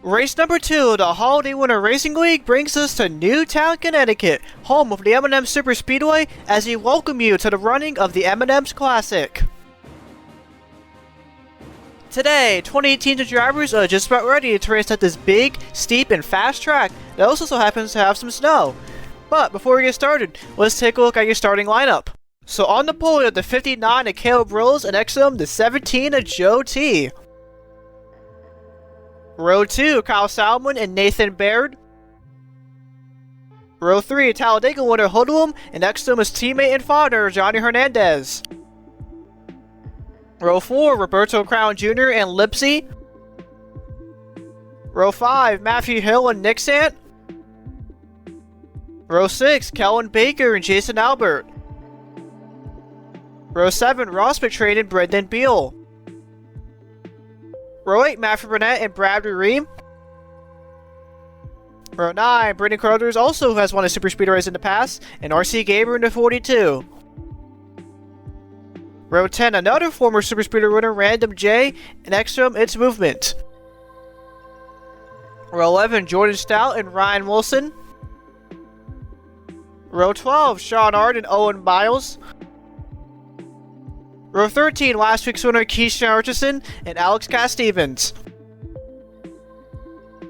Race number 2 of the Holiday Winter Racing League brings us to Newtown, Connecticut, home of the M&M Superspeedway, as we welcome you to the running of the M&M's Classic. Today, 2018 drivers are just about ready to race at this big, steep, and fast track that also so happens to have some snow. But before we get started, let's take a look at your starting lineup. So on the pole, you have the 59 of Caleb Rose, and next to him, the 17 of Joe T. Row 2, Kyle Salmon and Nathan Baird. Row 3, Talladega winner Hoodlum, and next to him is teammate and father Johnny Hernandez. Row 4, Roberto Crown Jr. and Lipsy. Row 5, Matthew Hill and Nick Sant. Row 6, Kellen Baker and Jason Albert. Row 7, Ross McTrain and Brendan Beal. Row 8, Matthew Burnett and Bradley Reim. Row 9, Brendan Carruthers also has won a Superspeedway race in the past, and RC Gaber in the 42. Row 10, another former Superspeedway winner, Random J, and next to him, it's Movement. Row 11, Jordan Stout and Ryan Wilson. Row 12, Sean Ard and Owen Miles. Row 13, last week's winner Keisha Archison and Alex Cass-Stevens.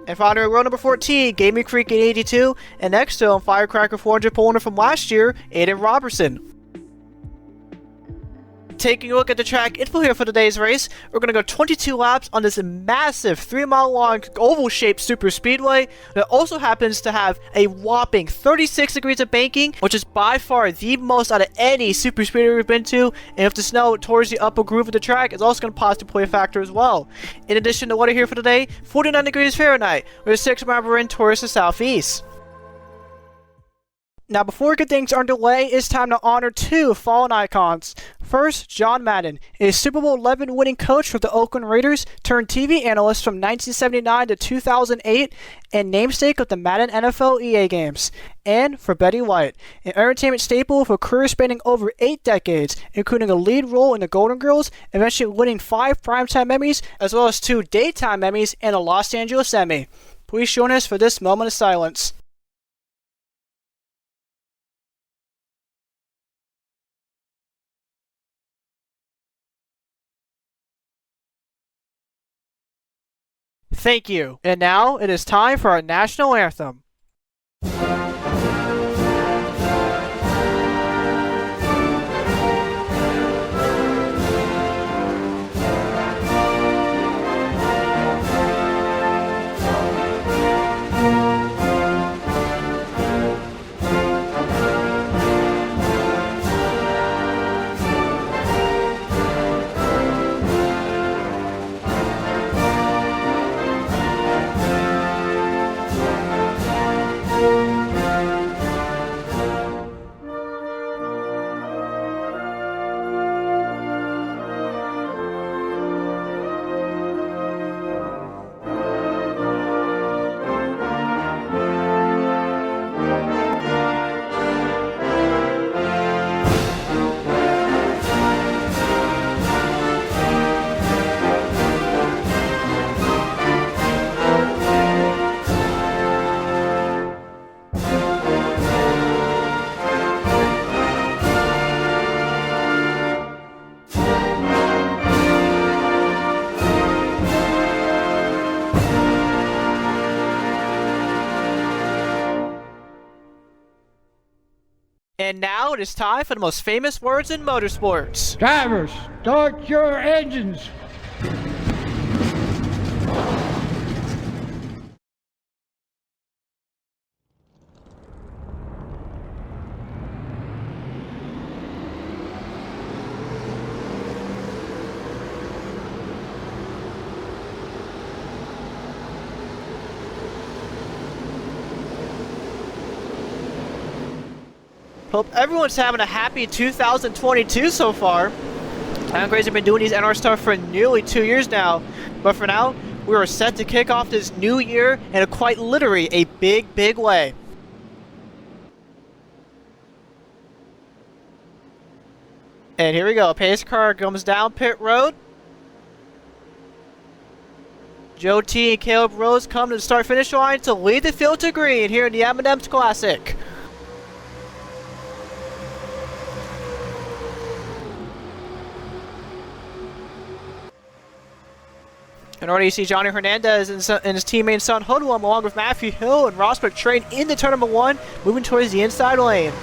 And finally, row number 14, Gaming Creek 882, and next to him, Firecracker 400 pole winner from last year, Aiden Robertson. Taking a look at the track info here for today's race, we're going to go 22 laps on this massive 3-mile long oval-shaped superspeedway that also happens to have a whopping 36 degrees of banking, which is by far the most out of any superspeedway we've been to, and if the snow towards the upper groove of the track is also going to positively play a factor as well. In addition to weather here for today, 49 degrees Fahrenheit, with a 6-mile wind towards the southeast. Now, before we get things underway, it's time to honor two fallen icons. First, John Madden, a Super Bowl XI winning coach for the Oakland Raiders, turned TV analyst from 1979 to 2008, and namesake of the Madden NFL EA games. And for Betty White, an entertainment staple with a career spanning over 8 decades, including a lead role in the Golden Girls, eventually winning 5 primetime Emmys, as well as 2 daytime Emmys and a Los Angeles Emmy. Please join us for this moment of silence. Thank you. And now it is time for our national anthem. And now it is time for the most famous words in motorsports. Drivers, start your engines. Hope everyone's having a happy 2022 so far. I'm crazy, I've been doing these NR stuff for nearly 2 years now. But for now, we are set to kick off this new year in a quite literally a big, big way. And here we go. Pace car comes down pit road. Joe T and Caleb Rose come to the start-finish line to lead the field to green here in the M&M's Classic. And already you see Johnny Hernandez and his teammate Son Hoodlum along with Matthew Hill and Ross McTrain into turn number 1, moving towards the inside lane.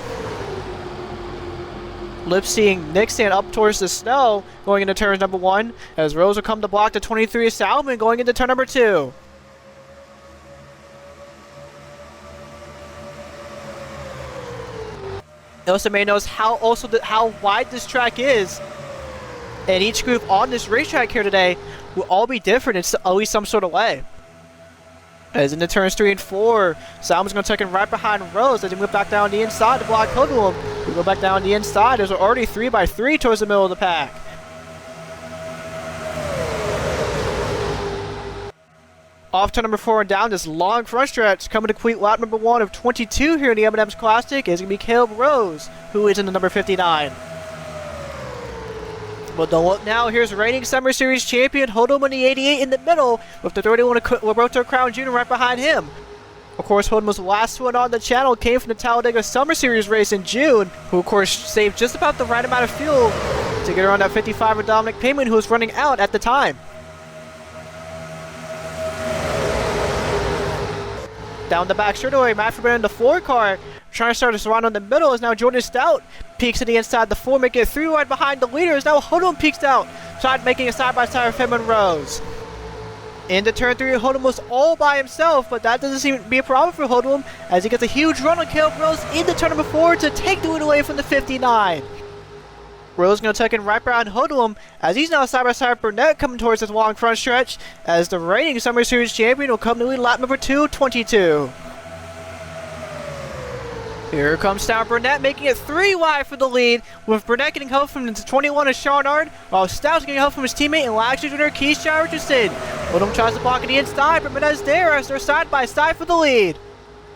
Lip-seeing Nixon up towards the snow going into turn number 1 as Rose will come to block the 23 Salmon going into turn number 2. Also may notice how wide this track is, and each group on this racetrack here today will all be different in at least some sort of way. As into turns 3 and 4, Salmon's going to take him right behind Rose as he move back down the inside to block Hoodlum. We go back down the inside. There's already 3x3 towards the middle of the pack. Off turn number 4 and down this long front stretch, coming to complete lap number 1 of 22 here in the M&M's Classic is going to be Caleb Rose, who is in the number 59. But don't look now, here's reigning Summer Series champion Hoodlum in the 88 in the middle, with the 31 Roberto Crown Jr. right behind him. Of course, Hoodlum's last one on the channel came from the Talladega Summer Series race in June, who of course saved just about the right amount of fuel to get around that 55 with Dominic Payman, who was running out at the time. Down the back straightaway, Matt Fairbairn in the 4 car, trying to start us around in the middle is now Jordan Stout. Peeks to the inside the 4, making it 3 wide behind the leaders. Now Hoodlum peeks out, making a side-by-side with him and Rose. Into turn 3, Hoodlum was all by himself, but that doesn't seem to be a problem for Hoodlum as he gets a huge run on Caleb Rose into turn number 4 to take the win away from the 59. Rose going to take in right behind Hoodlum as he's now side-by-side with Burnett coming towards this long front stretch as the reigning Summer Series champion will come to lead lap number 2, 22. Here comes Stout Burnett, making it 3 wide for the lead, with Burnett getting help from the 21 of Sean Ard, while Stout's getting help from his teammate and Laxer Jr. Keith Richardson. Hoodlum tries to block on the inside, but Burnett's there as they're side-by-side for the lead.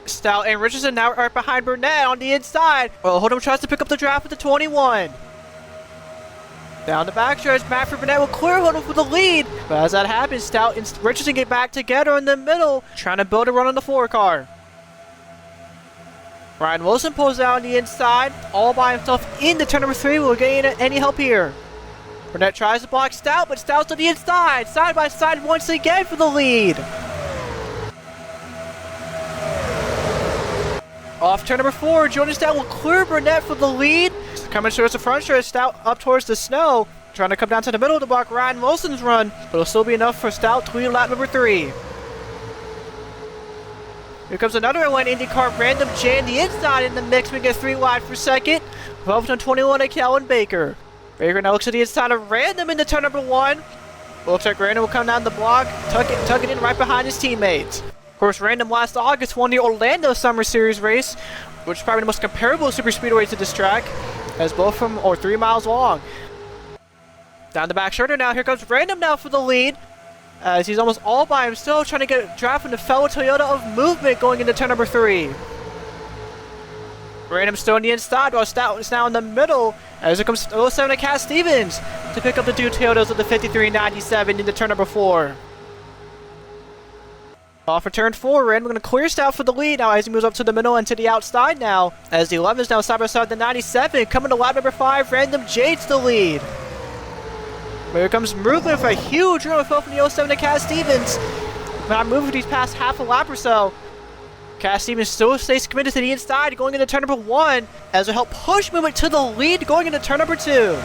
Stout and Richardson now right behind Burnett on the inside, while Hoodlum tries to pick up the draft with the 21. Down the backstretch, Matt Burnett will clear Hoodlum for the lead, but as that happens, Stout and Richardson get back together in the middle, trying to build a run on the 4 car. Ryan Wilson pulls out on the inside, all by himself into turn number 3. Will get any help here. Burnett tries to block Stout, but Stout's on the inside, side by side once again for the lead. Off turn number 4, Jordan Stout will clear Burnett for the lead. Coming towards the front stretch, Stout up towards the snow, trying to come down to the middle to block Ryan Wilson's run, but it'll still be enough for Stout to lead lap number 3. Here comes another IndyCar Random J in the inside in the mix. We get 3 wide for second. Velveton 21 at Calvin Baker. Baker now looks at the inside of Random into turn number 1. Looks like Random will come down the block, tuck it in right behind his teammates. Of course, Random last August won the Orlando Summer Series race, which is probably the most comparable Superspeedway to this track, as both of them are 3 miles long. Down the back shoulder now, here comes Random now for the lead, as he's almost all by himself trying to get a draft from the fellow Toyota of Movement going into turn number 3. Random still on the inside while Stout is now in the middle as it comes 07 to Cass Stevens to pick up the 2 Toyotas of the 5397 into turn number 4. Off for turn 4, Random going to clear Stout for the lead now as he moves up to the middle and to the outside now, as the 11 is now side by side with the 97, coming to lap number 5, Random Jade's the lead. Here comes Movement for a huge run from the 07 to Cass Stevens. Not moving these past half a lap or so. Cass Stevens still stays committed to the inside going into turn number 1 as it help push Movement to the lead going into turn number 2.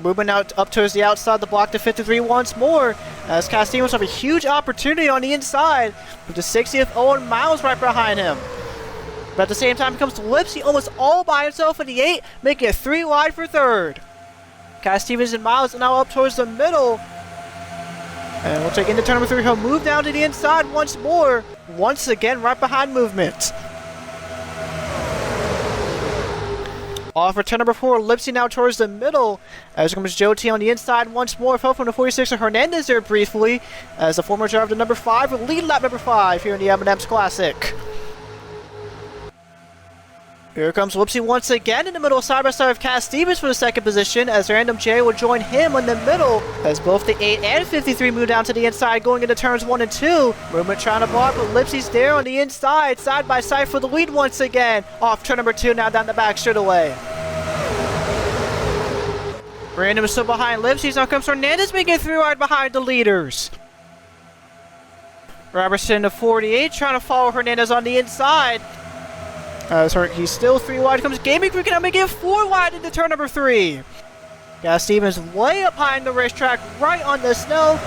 Movement now up towards the outside, the block to 53 once more as Cass Stevens have a huge opportunity on the inside with the 60th Owen Miles right behind him. But at the same time, comes Lipsy almost all by himself in the 8, making it 3 wide for 3rd. Cass Stevens and Miles are now up towards the middle. And we'll take into turn number 3. He'll move down to the inside once more. Once again, right behind Movement. Off for turn number 4, Lipsy now towards the middle. As comes Joe T on the inside once more. Fell from the 46 of Hernandez there briefly. As the former driver to number 5 will lead lap number 5 here in the M&M's Classic. Here comes Whoopsie once again in the middle, side by side with Cass Stevens for the second position, as Random J will join him in the middle, as both the 8 and 53 move down to the inside, going into turns 1 and 2. Movement trying to block, but Lipsy's there on the inside, side by side for the lead once again. Off turn number 2, now down the back straightaway. Random is still behind Lipsy's, now comes Hernandez making a 3-wide behind the leaders. Robertson to 48, trying to follow Hernandez on the inside. He's still 3-wide. Comes Gaming Freak, now making it 4-wide into turn number 3. Gas Stevens way up high in the racetrack, right on the snow.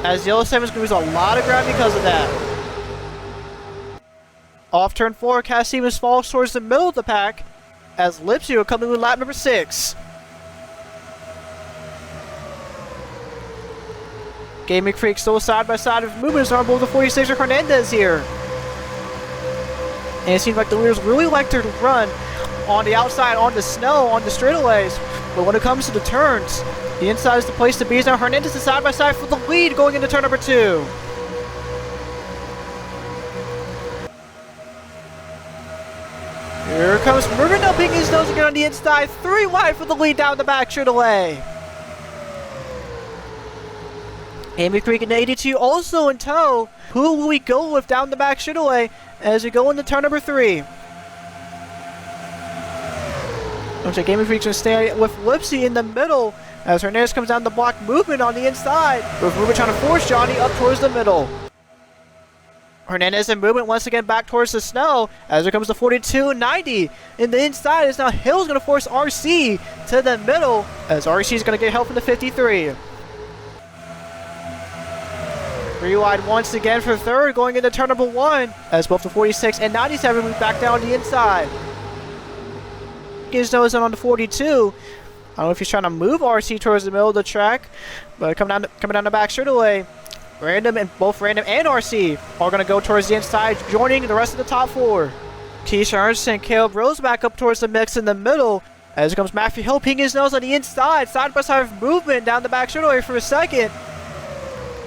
As the 07's lose a lot of ground because of that. Off turn 4, Cass Stevens falls towards the middle of the pack, as Lipsy will come in with lap number 6. Gaming Freak still side by side with movements on both the 46 or Hernandez here. And it seems like the leaders really like to run on the outside, on the snow, on the straightaways. But when it comes to the turns, the inside is the place to be. Now Hernandez is side by side for the lead going into turn number 2. Here comes Mervin now picking his nose again on the inside. 3-wide for the lead down the back straightaway. Amy Creek and 82 also in tow. Who will we go with down the back straightaway as we go into turn number 3? Looks like Gaming Freak's going to stay with Lipsy in the middle as Hernandez comes down the block. Movement on the inside, with Movement trying to force Johnny up towards the middle. Hernandez and Movement once again back towards the snow as it comes to 42-90. In the inside is now Hill's going to force RC to the middle as RC is going to get help from the 53. 3-wide once again for third going into turn number 1 as both the 46 and 97 move back down the inside. His nose in on the 42. I don't know if he's trying to move RC towards the middle of the track, but coming down the back straightaway. Both Random and RC are going to go towards the inside, joining the rest of the top 4. Keisha Ernst and Caleb Rose back up towards the mix in the middle. As comes Matthew Hill peeking his nose on the inside, side by side with movement down the back straightaway for a second.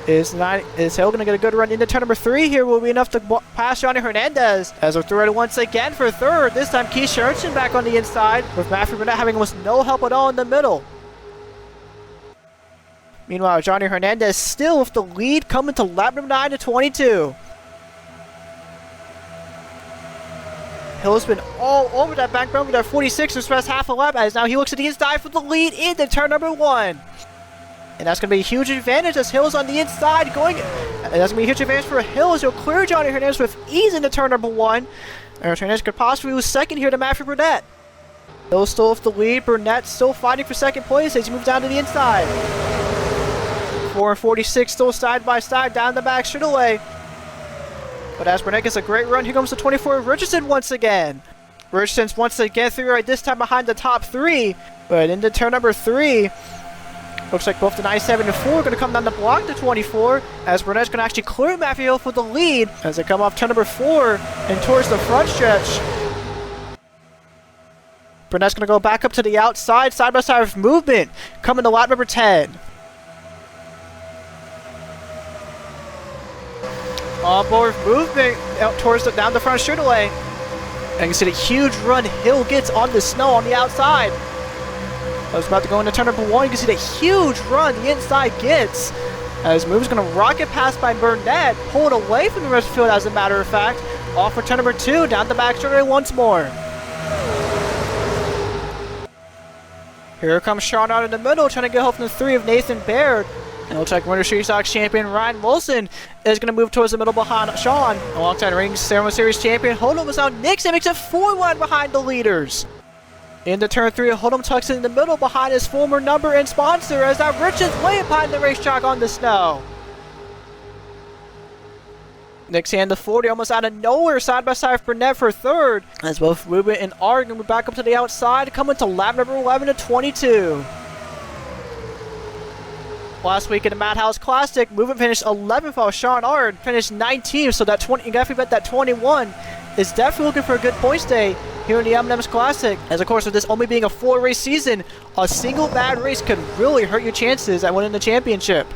Is Hill going to get a good run into turn number 3 here? Will be enough to pass Johnny Hernandez as we're through once again for third. This time Keisha Ernst back on the inside with Matthew Burnett having almost no help at all in the middle. Meanwhile, Johnny Hernandez still with the lead coming to lap number 9 to 22. Hill's been all over that back run with that 46 for the past half a lap as now he looks at the inside for the lead into turn number 1. And that's going to be a huge advantage as Hill's on the inside going. And that's going to be a huge advantage for Hill as he'll clear Johnny Hernandez with ease into turn number 1. And Hernandez could possibly lose second here to Matthew Burnett. Hill still with the lead. Burnett still fighting for second place as he moves down to the inside. 4 and 46 still side by side down the back straightaway. But as Burnett gets a great run, here comes the 24 Richardson once again. Richardson's once again through right this time behind the top 3. But into turn number 3. Looks like both the 97 and 4 are going to come down the block to 24 as Burnett's going to actually clear Matthew Hill for the lead as they come off turn number 4 and towards the front stretch. Burnett's going to go back up to the outside, side by side with movement, coming to lap number 10. On board with movement out towards down the front straightaway. And you can see the huge run Hill gets on the snow on the outside. I was about to go into turn number 1. You can see the huge run the inside gets. As Move's going to rocket past by Burnett, pull it away from the rest of the field as a matter of fact. Off for turn number 2, down the back straightaway once more. Here comes Sean out in the middle, trying to get help from the 3 of Nathan Baird. And it looks like Winter Series Sox champion Ryan Wilson is going to move towards the middle behind Sean. Alongside Ring Ceremony Series champion Hodom is out Nixon, makes it 4-1 behind the leaders. Into turn 3, Hodom tucks in the middle behind his former number and sponsor as that Richards way behind the racetrack on the snow. Nixie and the 40 almost out of nowhere side by side with Burnett for third. As both Ruben and Ard move back up to the outside, coming to lap number 11 to 22. Last week in the Madhouse Classic, Movement finished 11th while Sean Ard finished 19th, so that 20, you definitely bet that 21 is definitely looking for a good points day here in the M&M's Classic. As of course, with this only being a 4-race season, a single bad race could really hurt your chances at winning the championship.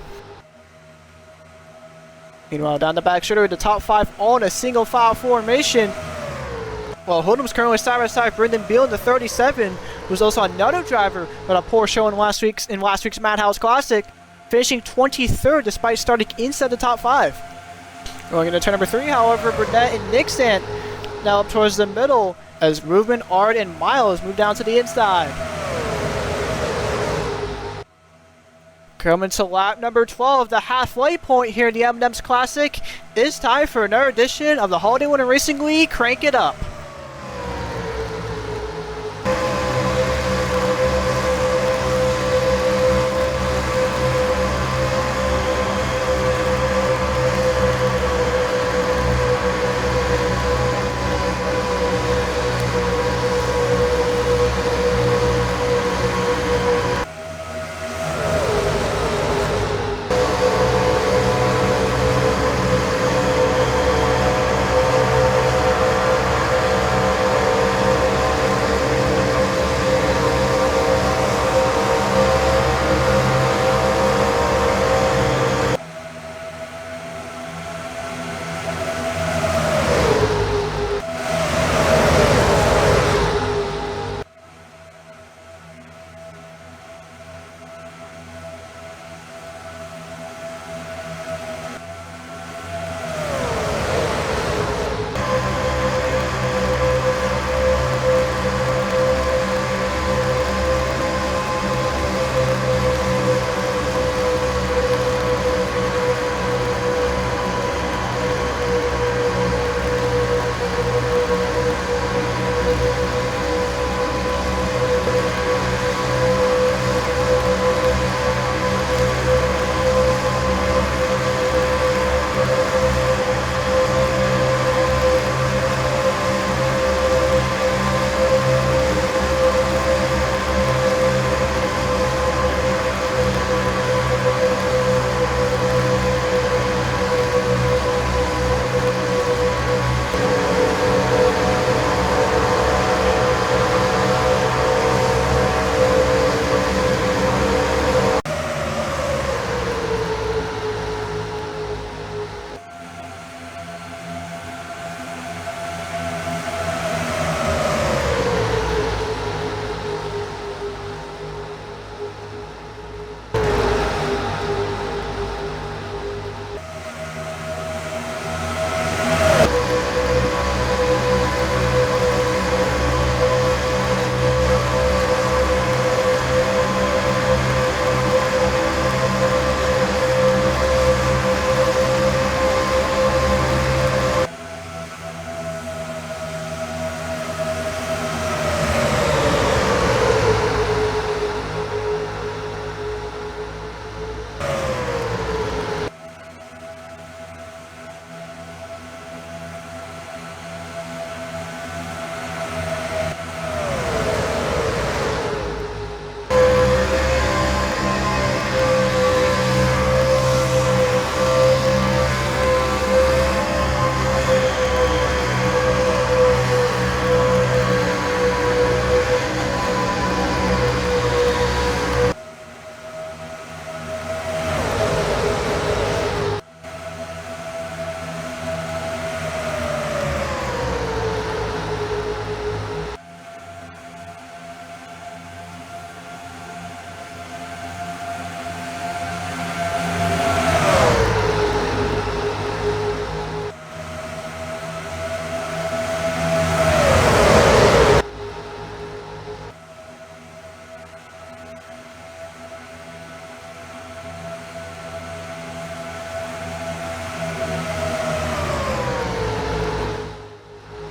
Meanwhile, down the back straightaway, the top 5 all in a single file formation. Well, Hold'em's currently side by side Brendan Beal in the 37, who's also another driver but a poor show in last week's Madhouse Classic, finishing 23rd despite starting inside the top 5. Going into turn number 3, however, Burnett and Nixon now up towards the middle as Movement, Art, and Miles move down to the inside. Coming to lap number 12, the halfway point here in the M&M's Classic, it's time for another edition of the Holiday Winter Racing League Crank It Up.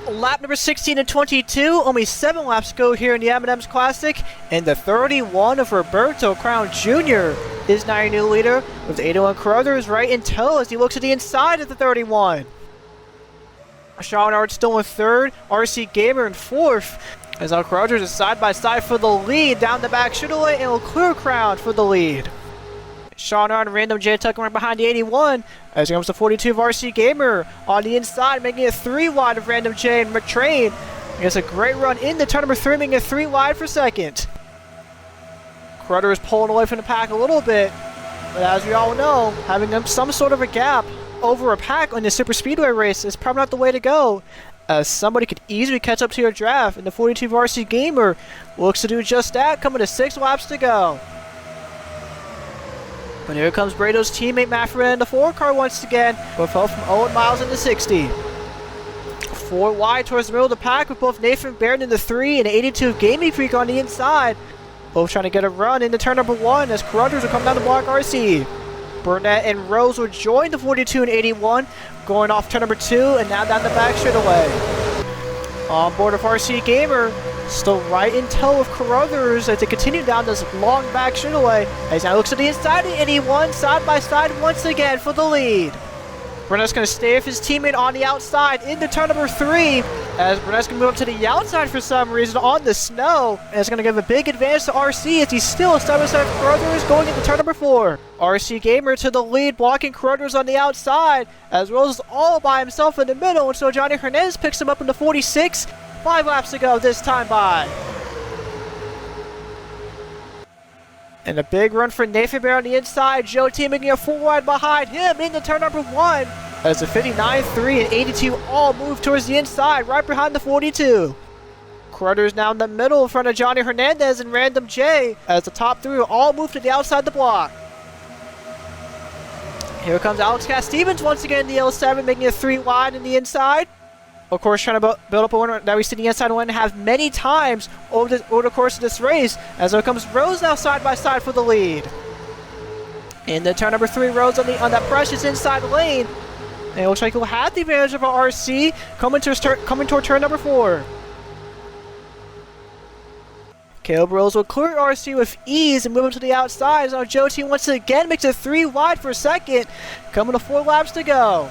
Lap number 16 and 22, only 7 laps to go here in the M&M's Classic, and the 31 of Roberto Crown Jr. is now your new leader, with 81 Carruthers right in tow as he looks to the inside of the 31. Sean Art still in 3rd, RC Gamer in 4th, as now Carruthers is side by side for the lead, down the back straightaway, and Leclerc Crown for the lead. Sean Art and Random J tucking right behind the 81, as here comes the 42 of RC Gamer on the inside, making it 3 wide of Random J and McTrain. He has a great run into turn number 3, making it 3 wide for 2nd. Carruthers is pulling away from the pack a little bit, but as we all know, having some sort of a gap over a pack on the Superspeedway race is probably not the way to go, as somebody could easily catch up to your draft, and the 42 Varsity Gamer looks to do just that, coming to 6 laps to go. But here comes Brado's teammate Matthew in the 4 car once again, with help from Owen Miles in the 60. 4 wide towards the middle of the pack with both Nathan Baird in the 3 and 82 Gaming Freak on the inside. Both trying to get a run into turn number 1 as Corruptors will come down to block RC. Burnett and Rose will join the 42 and 81, going off turn number 2 and now down the back straightaway. On board of RC Gamer, still right in tow of Carruthers as they continue down this long back straightaway. As now looks to the inside of 81, side by side once again for the lead. Burnett's going to stay with his teammate on the outside into turn number 3, as Burnett's going to move up to the outside for some reason on the snow, and it's going to give a big advantage to RC as he's still side by side with Carruthers going into turn number 4. RC Gamer to the lead, blocking Carruthers on the outside, as well as all by himself in the middle, and so Johnny Hernandez picks him up in the 46, 5 laps to go this time by. And a big run for Nathan Bear on the inside. Joe T making a 4 wide behind him into turn number 1. As the 59, 3, and 82 all move towards the inside, right behind the 42. Carruthers now in the middle in front of Johnny Hernandez and Random J, as the top 3 all move to the outside the block. Here comes Alex Cass-Stevens once again in the L7, making a 3 wide in the inside. Of course, trying to build up a winner that we see the inside win have many times over the course of this race. As there comes Rose now side by side for the lead. In the turn number 3, Rose on that precious inside lane. And it looks like he'll have the advantage of our RC coming toward turn number 4. Caleb Rose will clear RC with ease and move him to the outside. Now Joe T once again makes a 3 wide for second, coming to 4 laps to go.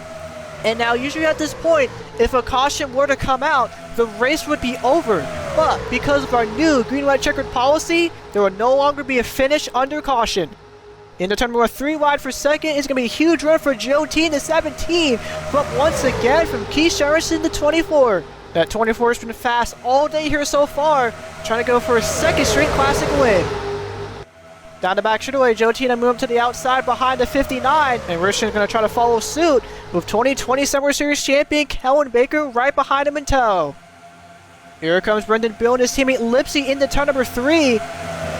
And now usually at this point, if a caution were to come out, the race would be over. But because of our new green-white-checkered policy, there will no longer be a finish under caution. Into turn number 3 wide for second is going to be a huge run for Joe T in the 17, but once again from Keith Sherrison to 24. That 24 has been fast all day here so far, trying to go for a second straight classic win. Down the back straightaway, Joe T move up to the outside behind the 59, and Richard's going to try to follow suit with 2020 Summer Series champion Kellen Baker right behind him in tow. Here comes Brendan Beal and his teammate Lipsy into turn number 3.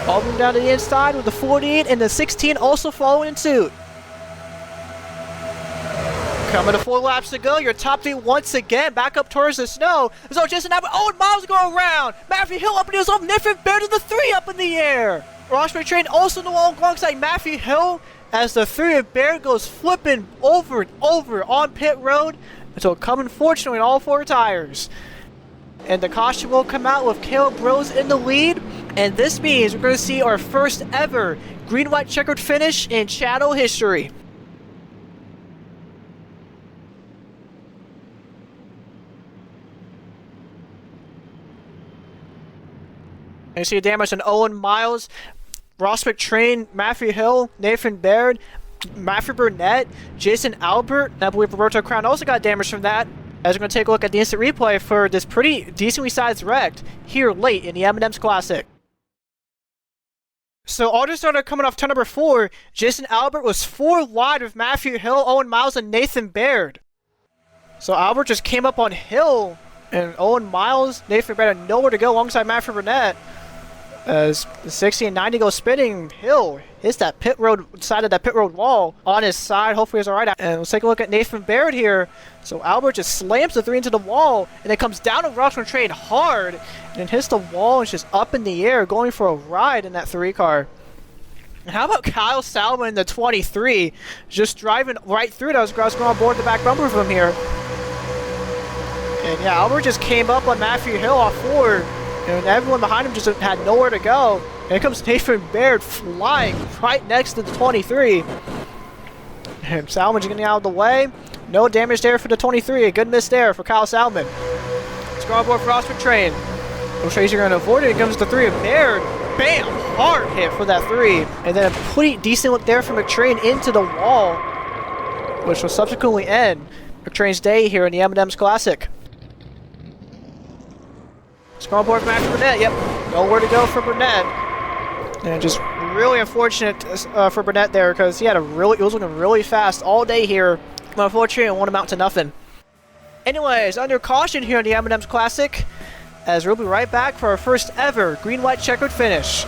All moving down to the inside with the 48 and the 16 also following in suit. Coming to 4 laps to go, your top 3 once again back up towards the snow. So Jason Abbott, Owen Miles going around. Matthew Hill up in his own Nathan Bear to the 3 up in the air. Ross McTrain also in the wall alongside Matthew Hill as the 3 of Bear goes flipping over and over on pit road until coming fortunately in all 4 tires. And the caution will come out with Caleb Rose in the lead, and this means we're going to see our first ever green-white-checkered finish in channel history. And you see damage on Owen Miles, Ross McTrain, Matthew Hill, Nathan Baird, Matthew Burnett, Jason Albert, and I believe Roberto Crown also got damage from that. As we're going to take a look at the instant replay for this pretty decently sized wreck here late in the M&M's Classic. So auto starter coming off turn number 4, Jason Albert was 4 wide with Matthew Hill, Owen Miles, and Nathan Baird. So Albert just came up on Hill, and Owen Miles, Nathan Baird had nowhere to go alongside Matthew Burnett. As the 60 and 90 go spinning, Hill hits that pit road side of that pit road wall on his side. Hopefully he's alright. And let's take a look at Nathan Baird here. So Albert just slams the 3 into the wall, and it comes down to Ross McTrain hard, and it hits the wall and it's just up in the air, going for a ride in that 3 car. And how about Kyle Salmon in the 23, just driving right through it? I was going on board the back bumper from here. And yeah, Albert just came up on Matthew Hill off 4. And everyone behind him just had nowhere to go. And here comes Nathan Baird flying right next to the 23. And Salmon's getting out of the way. No damage there for the 23. A good miss there for Kyle Salmon. Let's go on board for Ross McTrain. I'm sure he's going to avoid it. Here comes the 3 of Baird. Bam! Hard hit for that 3. And then a pretty decent look there for McTrain into the wall, which will subsequently end McTrain's day here in the M&M's Classic. Scoreboard for Matthew Burnett. Yep, nowhere to go for Burnett. And just really unfortunate for Burnett there, because he was looking really fast all day here. But unfortunately, it won't amount to nothing. Anyways, under caution here in the M&M's Classic, as we'll be right back for our first ever green-white-checkered finish.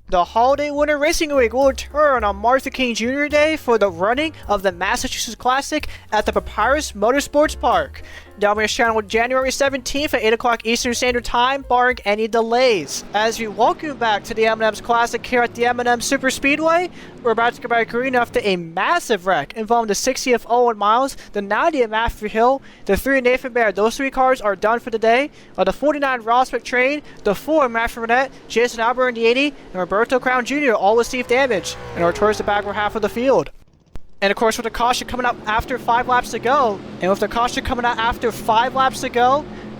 The Holiday Winter Racing Week will return on Martin Luther King Jr. Day for the running of the Massachusetts Classic at the Papyrus Motorsports Park. That'll be scheduled January 17th at 8 o'clock Eastern Standard Time, barring any delays. As we welcome back to the M&M's Classic here at the M&M Superspeedway, we're about to go back green after a massive wreck involving the 60th Owen Miles, the 90th Matthew Hill, the 3 Nathan Baird. Those 3 cars are done for the day. The 49 Ross McTrain, the 4 Matthew Burnett, Jason Albert in the 80, and Roberto Crown Jr. all received damage and are towards the backward half of the field. And of course, with the caution coming up after 5 laps to go,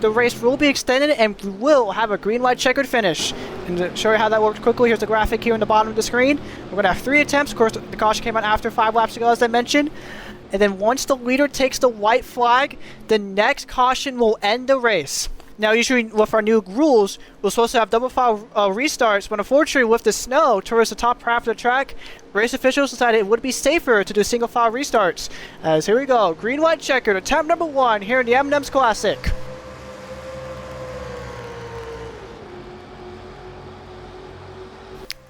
the race will be extended and we will have a green-white-checkered finish. And to show you how that works quickly, here's the graphic here in the bottom of the screen. We're going to have 3 attempts. Of course, the caution came out after 5 laps to go, as I mentioned. And then once the leader takes the white flag, the next caution will end the race. Now, usually with our new rules, we're supposed to have double file restarts, but unfortunately with the snow towards the top half of the track, race officials decided it would be safer to do single file restarts. As here we go, green-white-checkered, attempt number 1 here in the M&M's Classic.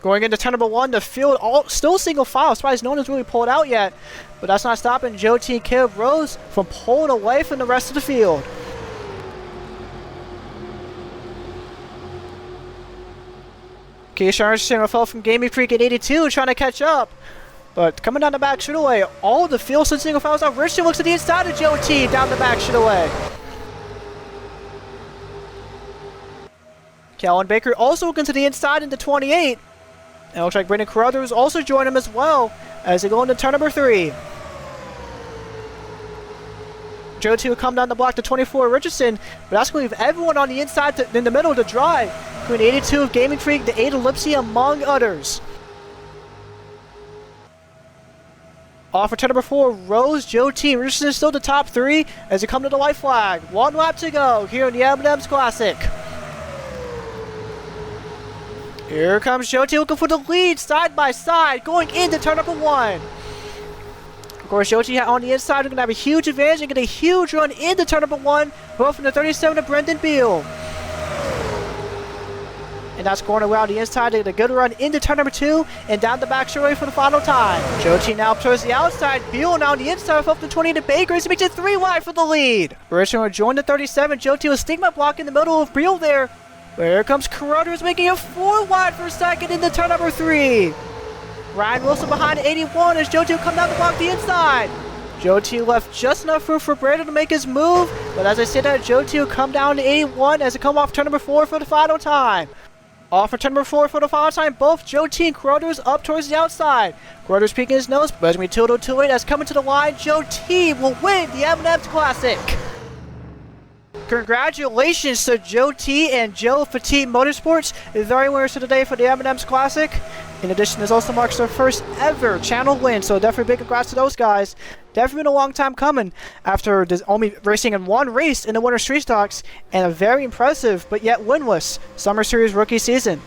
Going into turn number 1, the field still single file. Surprised no one has really pulled out yet, but that's not stopping Joe T and Caleb Rose from pulling away from the rest of the field. Keith Sharson fell from Gaming Freak at 82, trying to catch up. But coming down the back straightaway, all the field single files out. Richardson looks at the inside of Joe T down the back straightaway. Calvin Baker also looking to the inside into 28. And it looks like Brendan Carruthers also joined him as well as they go into turn number 3. Joe T will come down the block to 24 Richardson, but that's going to leave everyone on the inside in the middle to drive. Between 82 of Gaming Freak, the 8 Ellipsi, among others. Off for turn number 4, Rose, Joe T, Richardson still the top 3 as they come to the white flag. 1 lap to go here in the M&M's Classic. Here comes Joe T looking for the lead side by side going into turn number 1. Of course, Joe T on the inside are going to have a huge advantage and get a huge run into turn number 1, both from the 37 of Brendan Beal. And that's going around the inside to get a good run into turn number 2 and down the back straightaway for the final time. Joe T now towards the outside. Beal now on the inside up to 20 to Baker as he makes it 3 wide for the lead. Richardson will join the 37. Joe T will stigma block in the middle of Beal there. But here comes Carruthers making it 4 wide for second into turn number 3. Ryan Wilson behind 81 as Joe T will come down the block the inside. Joe T left just enough room for Brandon to make his move. But as I said that, Joe T will come down to 81 as it come off turn number 4 for the final time. Off for turn number 4 for the final time, both Joe T and Carruthers up towards the outside. Carruthers peeking his nose, but as we 2-2-8 as coming to the line, Joe T will win the M&M's Classic. Congratulations to Joe T and Joe Petit Motorsports, the very winners of the day for the M&M's Classic. In addition, this also marks their first ever channel win, so definitely big congrats to those guys. Definitely been a long time coming after only racing in 1 race in the Winter Street Stocks and a very impressive but yet winless Summer Series rookie season.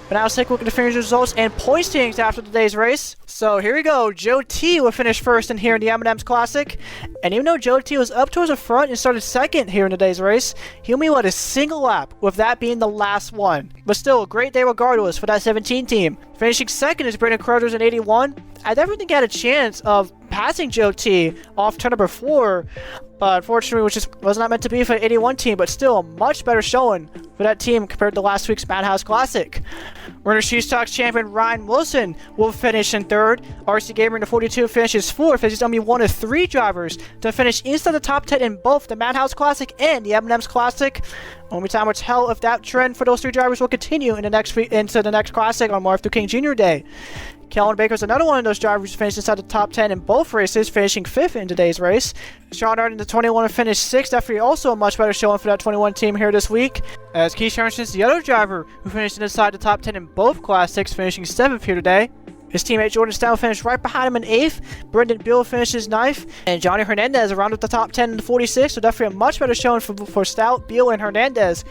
But now let's take a look at the finish results and point standings after today's race. So here we go. Joe T will finish first in here in the M&M's Classic. And even though Joe T was up towards the front and started second here in today's race, he only led a single lap, with that being the last one. But still, a great day regardless for that 17 team. Finishing second is Brendan Carruthers in 81. I definitely think he had a chance of passing Joe T off turn number 4. But unfortunately, which was not meant to be for the 81 team, but still a much better showing for that team compared to last week's Madhouse Classic. Winter Street Stocks champion Ryan Wilson will finish in 3rd. RC Gamer in the 42 finishes 4th as he's only one of 3 drivers to finish inside the top 10 in both the Madhouse Classic and the M&M's Classic. Only time will tell if that trend for those 3 drivers will continue in the next into the next Classic on Martin Luther King Jr. Day. Calvin Baker is another one of those drivers who finished inside the top 10 in both races, finishing 5th in today's race. Sean Arden, the 21, finished 6th, definitely also a much better showing for that 21 team here this week. As Keith Sharson is the other driver who finished inside the top 10 in both Classics, finishing 7th here today. His teammate Jordan Stout finished right behind him in 8th. Brendan Beal finishes 9th. And Johnny Hernandez rounded the top 10 in the 46. So definitely a much better showing for Stout, Beal, and Hernandez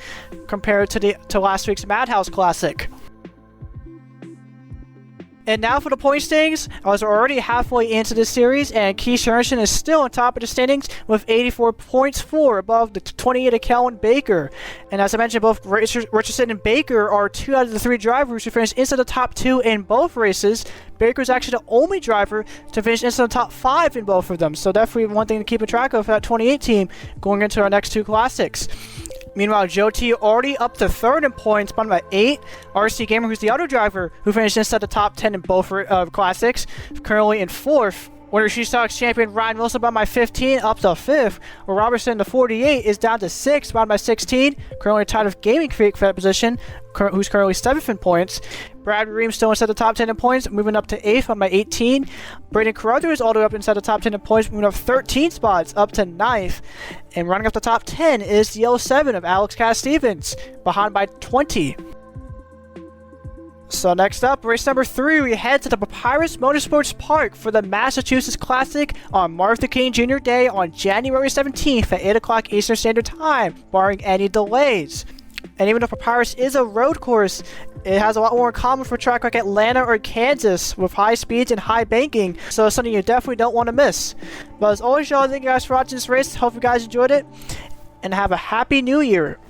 compared to last week's Madhouse Classic. And now for the point standings. I was already halfway into this series, and Keith Sherrington is still on top of the standings with 84 points, 4 above the 28 of Kellen Baker. And as I mentioned, both Richardson and Baker are 2 out of the 3 drivers who finished inside the top 2 in both races. Baker is actually the only driver to finish inside the top 5 in both of them. So definitely one thing to keep a track of for that 28 team going into our next 2 classics. Meanwhile, Joe T already up to 3rd in points, bottom by 8. RC Gamer, who's the other driver who finished inside the top 10 in both classics, currently in 4th. Winter She Stocks champion Ryan Wilson, bottom by 15, up to 5th. Where Robertson, the 48, is down to 6th, bottom by 16. Currently tied with Gaming Freak for that position, who's currently 7th in points. Brad Reim still inside the top 10 in points, moving up to 8th, bottom by 18. Braden Carruthers all the way up inside the top 10 in points, moving up 13 spots, up to 9th. And running up the top 10 is the 07 of Alex Cass-Stevens, behind by 20. So next up, race number 3, we head to the Papyrus Motorsports Park for the Massachusetts Classic on Martin Luther King Jr. Day on January 17th at 8 o'clock Eastern Standard Time, barring any delays. And even though Papyrus is a road course, it has a lot more in common for a track like Atlanta or Kansas with high speeds and high banking, so it's something you definitely don't want to miss. But as always, y'all, thank you guys for watching this race. Hope you guys enjoyed it, and have a happy new year.